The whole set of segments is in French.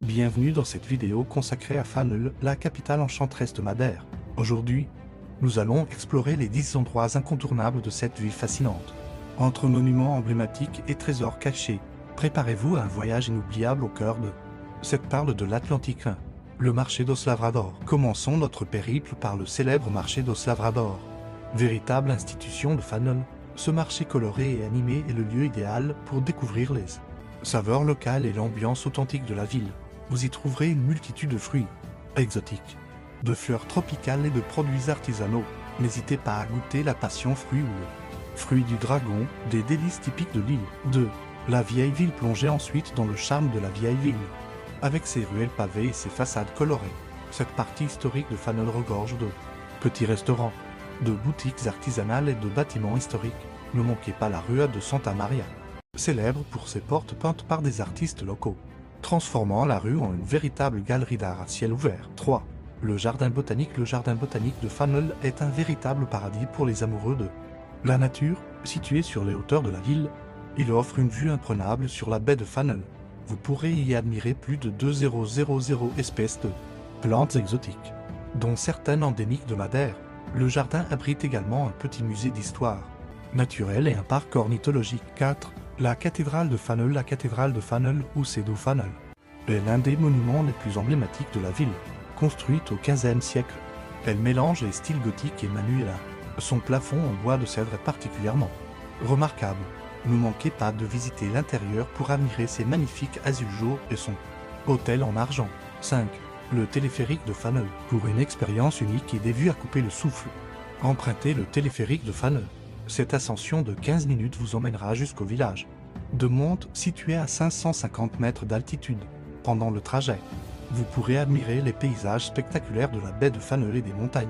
Bienvenue dans cette vidéo consacrée à Faneuil, la capitale enchanteresse de Madère. Aujourd'hui, nous allons explorer les 10 endroits incontournables de cette ville fascinante. Entre monuments emblématiques et trésors cachés, préparez-vous à un voyage inoubliable au cœur de cette perle de l'Atlantique 1, le marché d'Os Lavrador. Commençons notre périple par le célèbre marché d'Os Lavrador. Véritable institution de Faneuil, ce marché coloré et animé est le lieu idéal pour découvrir les saveurs locales et l'ambiance authentique de la ville. Vous y trouverez une multitude de fruits exotiques, de fleurs tropicales et de produits artisanaux. N'hésitez pas à goûter la passion fruit ou le fruit du dragon, des délices typiques de l'île. 2. La vieille ville. Plongez ensuite dans le charme de la vieille ville. Avec ses ruelles pavées et ses façades colorées, cette partie historique de Faneuil regorge de petits restaurants, de boutiques artisanales et de bâtiments historiques. Ne manquez pas la rue de Santa Maria, célèbre pour ses portes peintes par des artistes locaux, transformant la rue en une véritable galerie d'art à ciel ouvert. 3. Le jardin botanique. Le jardin botanique de Faneuil est un véritable paradis pour les amoureux de la nature. Situé sur les hauteurs de la ville, il offre une vue imprenable sur la baie de Faneuil. Vous pourrez y admirer plus de 2000 espèces de plantes exotiques, dont certaines endémiques de Madère. Le jardin abrite également un petit musée d'histoire naturelle et un parc ornithologique. 4. La cathédrale de Faneuil. La cathédrale de Faneuil, ou Cedo Faneuil, est l'un des monuments les plus emblématiques de la ville. Construite au XVe siècle, elle mélange les styles gothiques et manuélins. Son plafond en bois de cèdre est particulièrement remarquable. Ne manquez pas de visiter l'intérieur pour admirer ses magnifiques azuleaux et son hôtel en argent. 5. Le téléphérique de Faneuil. Pour une expérience unique et des vues à couper le souffle, empruntez le téléphérique de Faneuil. Cette ascension de 15 minutes vous emmènera jusqu'au village de Monte, situé à 550 mètres d'altitude. Pendant le trajet, vous pourrez admirer les paysages spectaculaires de la baie de Faneuil et des montagnes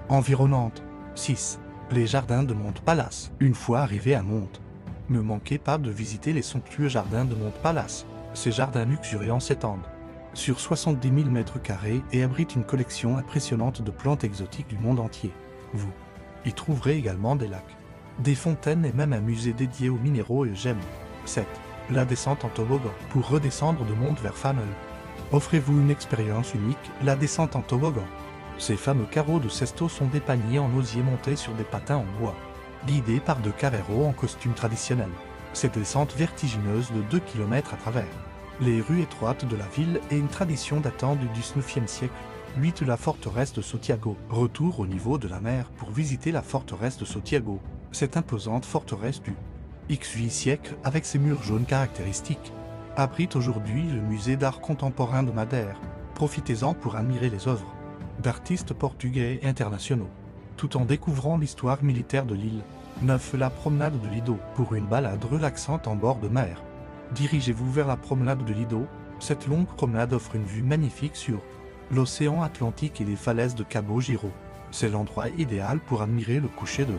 environnantes. 6. Les jardins de Monte Palace. Une fois arrivé à Monte, ne manquez pas de visiter les somptueux jardins de Monte Palace. Ces jardins luxuriants s'étendent sur 70 000 mètres carrés et abritent une collection impressionnante de plantes exotiques du monde entier. Vous y trouverez également des lacs, des fontaines et même un musée dédié aux minéraux et gemmes. 7. La descente en toboggan. Pour redescendre de Monte vers Faneuil, offrez-vous une expérience unique, la descente en toboggan. Ces fameux carreaux de Sesto sont des paniers en osier montés sur des patins en bois, guidés par deux carreros en costume traditionnel. Cette descente vertigineuse de 2 km à travers les rues étroites de la ville est une tradition datant du 19e siècle. 8. La forteresse de Sotiago. Retour au niveau de la mer pour visiter la forteresse de Sotiago. Cette imposante forteresse du XVIIIe siècle, avec ses murs jaunes caractéristiques, abrite aujourd'hui le musée d'art contemporain de Madère. Profitez-en pour admirer les œuvres d'artistes portugais et internationaux, tout en découvrant l'histoire militaire de l'île. 9. La promenade de Lido. Pour une balade relaxante en bord de mer, dirigez-vous vers la promenade de Lido. Cette longue promenade offre une vue magnifique sur l'océan Atlantique et les falaises de Cabo Giro. C'est l'endroit idéal pour admirer le coucher de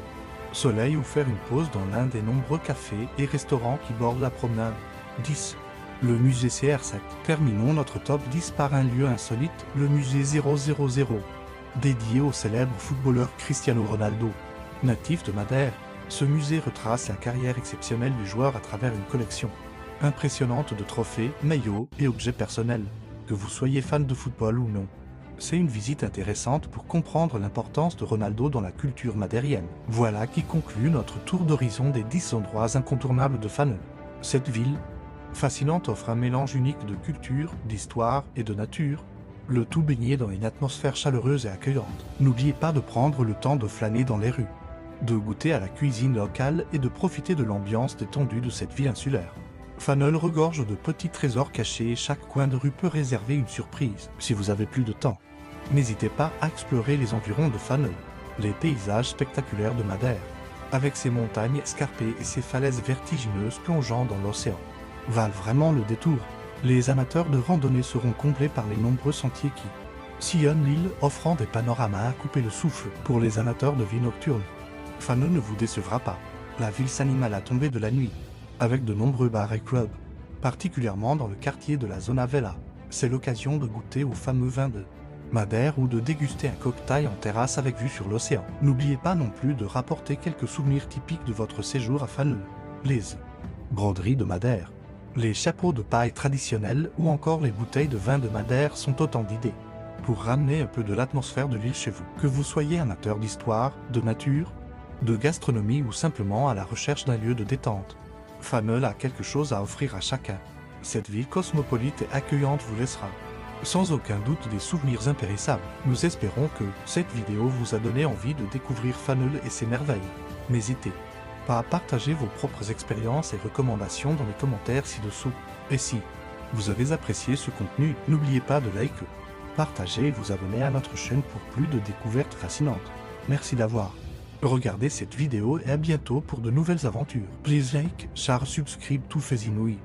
soleil ou faire une pause dans l'un des nombreux cafés et restaurants qui bordent la promenade. 10. Le musée CR7. Terminons notre top 10 par un lieu insolite, le musée 000, dédié au célèbre footballeur Cristiano Ronaldo. Natif de Madère, ce musée retrace la carrière exceptionnelle du joueur à travers une collection impressionnante de trophées, maillots et objets personnels. Que vous soyez fan de football ou non, c'est une visite intéressante pour comprendre l'importance de Ronaldo dans la culture madérienne. Voilà qui conclut notre tour d'horizon des 10 endroits incontournables de Faneuil. Cette ville fascinante offre un mélange unique de culture, d'histoire et de nature, le tout baigné dans une atmosphère chaleureuse et accueillante. N'oubliez pas de prendre le temps de flâner dans les rues, de goûter à la cuisine locale et de profiter de l'ambiance détendue de cette ville insulaire. Faneuil regorge de petits trésors cachés et chaque coin de rue peut réserver une surprise. Si vous avez plus de temps, n'hésitez pas à explorer les environs de Faneuil, les paysages spectaculaires de Madère, avec ses montagnes escarpées et ses falaises vertigineuses plongeant dans l'océan, valent vraiment le détour. Les amateurs de randonnée seront comblés par les nombreux sentiers qui sillonnent l'île, offrant des panoramas à couper le souffle. Pour les amateurs de vie nocturne, Faneuil ne vous décevra pas. La ville s'anime à la tombée de la nuit, avec de nombreux bars et clubs, particulièrement dans le quartier de la Zona Vella. C'est l'occasion de goûter au fameux vin de Madère ou de déguster un cocktail en terrasse avec vue sur l'océan. N'oubliez pas non plus de rapporter quelques souvenirs typiques de votre séjour à Faneuil. Les broderies de Madère. Les chapeaux de paille traditionnels ou encore les bouteilles de vin de Madère sont autant d'idées pour ramener un peu de l'atmosphère de l'île chez vous. Que vous soyez amateur d'histoire, de nature, de gastronomie ou simplement à la recherche d'un lieu de détente, Faneul a quelque chose à offrir à chacun. Cette ville cosmopolite et accueillante vous laissera sans aucun doute des souvenirs impérissables. Nous espérons que cette vidéo vous a donné envie de découvrir Faneul et ses merveilles. N'hésitez pas à partager vos propres expériences et recommandations dans les commentaires ci-dessous. Et si vous avez apprécié ce contenu, n'oubliez pas de liker, partager et vous abonner à notre chaîne pour plus de découvertes fascinantes. Merci d'avoir regardé cette vidéo et à bientôt pour de nouvelles aventures. Please like, share, subscribe to Fazinouï.